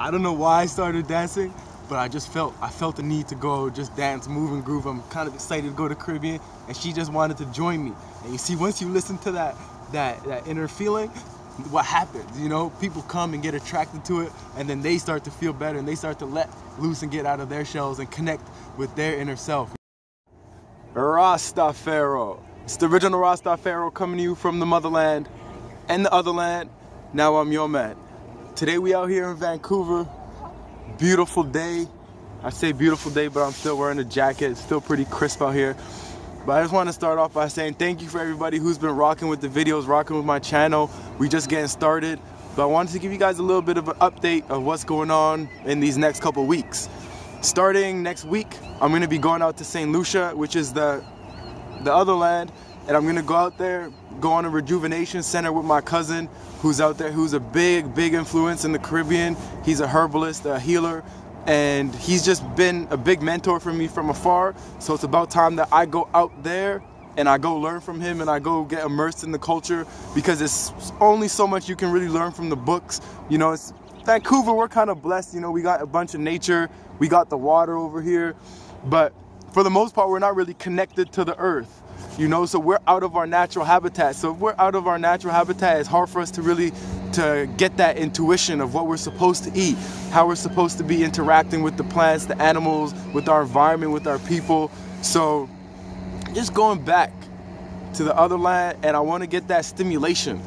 I don't know why I started dancing, but I felt the need to go just dance, move and groove. I'm kind of excited to go to Caribbean, and she just wanted to join me. And you see, once you listen to that inner feeling, what happens, you know, people come and get attracted to it, and then they start to feel better, and they start to let loose and get out of their shells and connect with their inner self. Rastafari. It's the original Rastafari coming to you from the motherland and the other land. Now I'm your man. Today we out here in Vancouver. Beautiful day. I say beautiful day, but I'm still wearing a jacket. It's still pretty crisp out here. But I just want to start off by saying thank you for everybody who's been rocking with the videos, rocking with my channel. We just getting started. But I wanted to give you guys a little bit of an update of what's going on in these next couple weeks. Starting next week, I'm going to be going out to St. Lucia, which is the other land. And I'm going to go out there, go on a rejuvenation center with my cousin who's out there, who's a big influence in the Caribbean. He's a herbalist, a healer. And he's just been a big mentor for me from afar. So it's about time that I go out there and I go learn from him and I go get immersed in the culture, because it's only so much you can really learn from the books. You know, it's Vancouver, we're kind of blessed. You know, we got a bunch of nature, we got the water over here, but for the most part, we're not really connected to the earth. You know, so we're out of our natural habitat. So if we're out of our natural habitat, it's hard for us to get that intuition of what we're supposed to eat, how we're supposed to be interacting with the plants, the animals, with our environment, with our people. So just going back to the other land, and I want to get that stimulation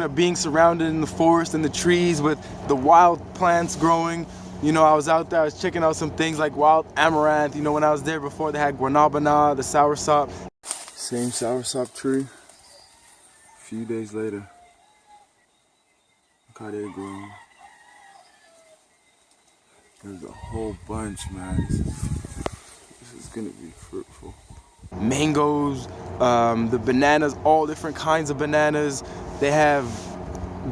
of being surrounded in the forest and the trees with the wild plants growing. You know, I was out there, I was checking out some things like wild amaranth. You know, when I was there before, they had guanabana, the soursop. Same soursop tree. A few days later, look how they're growing. There's a whole bunch, man. This is gonna be fruitful. Mangoes, the bananas, all different kinds of bananas. They have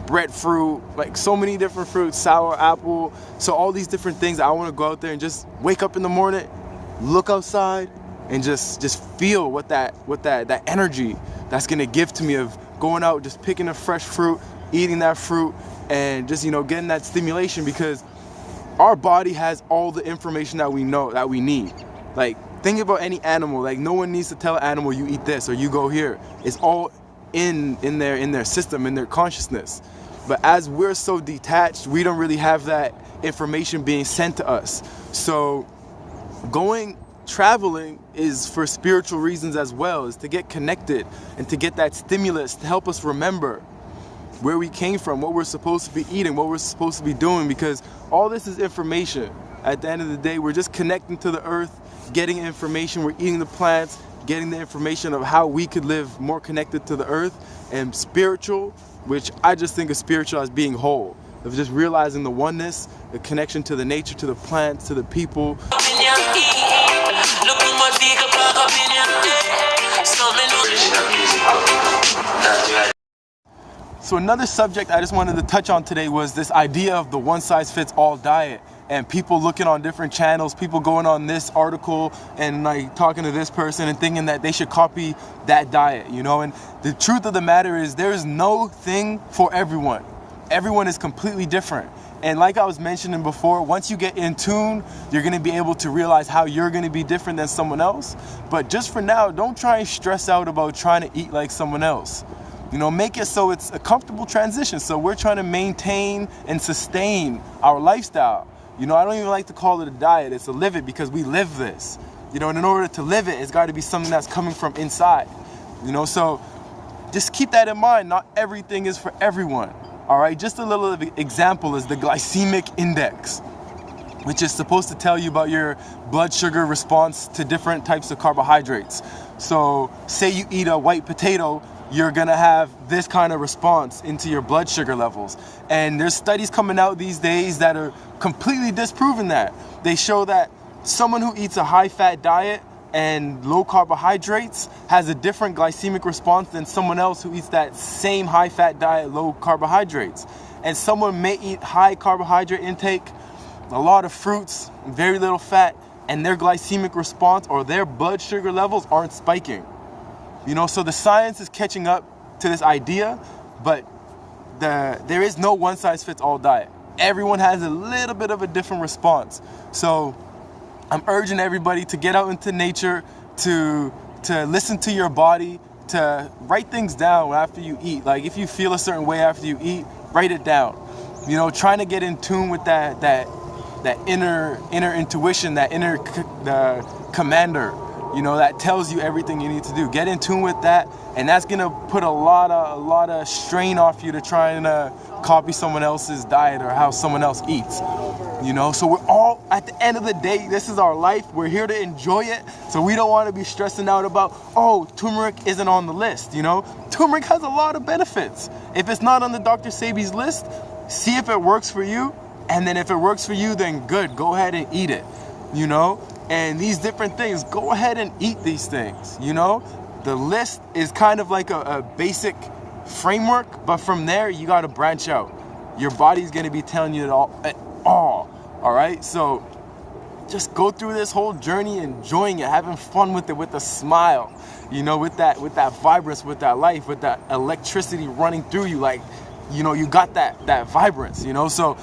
breadfruit, like so many different fruits, sour apple. So all these different things. I want to go out there and just wake up in the morning, look outside, and just feel what that energy that's gonna give to me of going out, just picking a fresh fruit, eating that fruit, and just, you know, getting that stimulation, because our body has all the information that we know that we need. Like, think about any animal. Like, no one needs to tell an animal you eat this or you go here. It's all in their system, in their consciousness. But as we're so detached, we don't really have that information being sent to us. So traveling is for spiritual reasons as well, is to get connected and to get that stimulus to help us remember where we came from, what we're supposed to be eating, what we're supposed to be doing, because all this is information. At the end of the day, we're just connecting to the earth, getting information, we're eating the plants, getting the information of how we could live more connected to the earth. And spiritual, which I just think of spiritual as being whole, of just realizing the oneness, the connection to the nature, to the plants, to the people. So another subject I just wanted to touch on today was this idea of the one-size-fits-all diet, and people looking on different channels, people going on this article and like talking to this person and thinking that they should copy that diet, you know. And the truth of the matter is, there is no thing for everyone. Everyone is completely different. And like I was mentioning before, once you get in tune, you're going to be able to realize how you're going to be different than someone else. But just for now, don't try and stress out about trying to eat like someone else. You know, make it so it's a comfortable transition. So we're trying to maintain and sustain our lifestyle. You know, I don't even like to call it a diet. It's a live it, because we live this. You know, and in order to live it, it's got to be something that's coming from inside. You know, so just keep that in mind. Not everything is for everyone. All right, just a little example is the glycemic index, which is supposed to tell you about your blood sugar response to different types of carbohydrates. So say you eat a white potato, you're gonna have this kind of response into your blood sugar levels. And there's studies coming out these days that are completely disproving that. They show that someone who eats a high-fat diet and low carbohydrates has a different glycemic response than someone else who eats that same high-fat diet, low carbohydrates. And someone may eat high carbohydrate intake, a lot of fruits, very little fat, and their glycemic response or their blood sugar levels aren't spiking. You know, so the science is catching up to this idea, but there is no one-size-fits-all diet. everyone has a little bit of a different response. So I'm urging everybody to get out into nature, to listen to your body, to write things down after you eat. Like if you feel a certain way after you eat, write it down. You know, trying to get in tune with that inner intuition, that inner commander, you know, that tells you everything you need to do. Get in tune with that, and that's gonna put a lot of strain off you to try and copy someone else's diet or how someone else eats. You know, so we're all, at the end of the day, this is our life. We're here to enjoy it. So we don't want to be stressing out about, oh, turmeric isn't on the list. You know, turmeric has a lot of benefits. If it's not on the Dr. Sebi's list, see if it works for you. And then if it works for you, then good, go ahead and eat it, you know? And these different things, go ahead and eat these things, you know? The list is kind of like a basic framework, but from there, you got to branch out. Your body's going to be telling you it all right? So just go through this whole journey, enjoying it, having fun with it, with a smile, you know, with that vibrance, with that life, with that electricity running through you. Like, you know, you got that vibrance, you know? So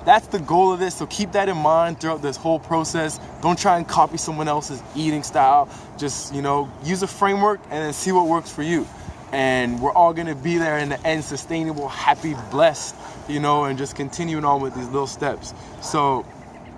that's the goal of this. So keep that in mind throughout this whole process. Don't try and copy someone else's eating style. Just, you know, use a framework and then see what works for you. And we're all gonna be there in the end, sustainable, happy, blessed, you know, and just continuing on with these little steps. So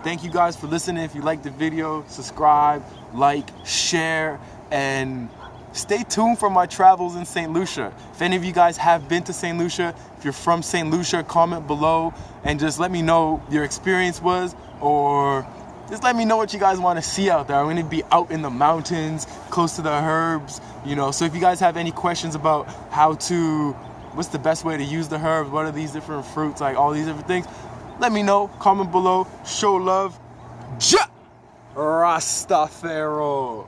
thank you guys for listening. If you liked the video, subscribe, like, share, and stay tuned for my travels in St. Lucia. If any of you guys have been to St. Lucia, if you're from St. Lucia, comment below and just let me know your experience was, or just let me know what you guys want to see out there. I'm going to be out in the mountains, close to the herbs, you know. So if you guys have any questions about what's the best way to use the herbs, what are these different fruits, like all these different things, let me know, comment below, show love. Ja! Rastafaro.